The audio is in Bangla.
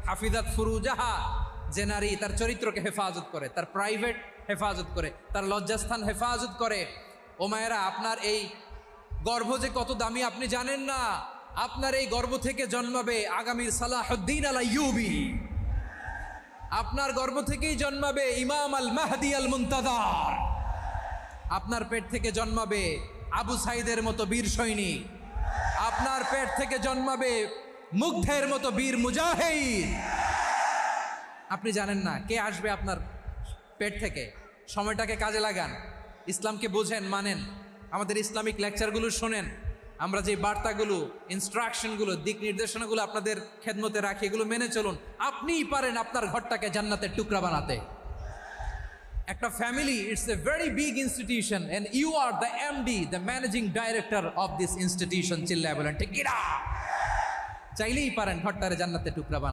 হাফিজাত ফুরুজাহা, যে নারী তার চরিত্রকে হেফাজত করে, তার প্রাইভেট হেফাজত করে, তার লজ্জাস্থান হেফাজত করে। ও মায়েরা, আপনার এই গর্ভ যে কত দামি আপনি জানেন না। আপনার এই গর্ভ থেকে জন্মাবে আগামীর সালাহুদ্দিন আল আইয়ুবী। আপনার গর্ভ থেকেই জন্মাবে ইমাম আল মাহদি আল মুনতাজার। আপনার পেট থেকে জন্মাবে আবু সাইদের মতো বীর সৈনিক। আপনার পেট থেকে জন্মাবে মুগ্ধের মতো বীর মুজাহিদ। আপনি জানেন না কে আসবে আপনার পেট থেকে। সময়টাকে কাজে লাগান, ইসলামকে বোঝেন, মানেন, আমাদের ইসলামিক লেকচারগুলো শোনেন। আমরা যে বার্তাগুলো, ইনস্ট্রাকশনগুলো, দিক নির্দেশনাগুলো আপনাদের খেদমতে রাখি, এগুলো মেনে চলুন। আপনিই পারেন আপনার ঘরটাকে জান্নাতের টুকরা বানাতে। একটা family, it's a very big institution and you are the MD, the managing director of this institution. চিল্লায় বলেন ঠিক কিনা? চাইলেই পারেন ঘরটারে জান্নাতের টুকরা বানাতে।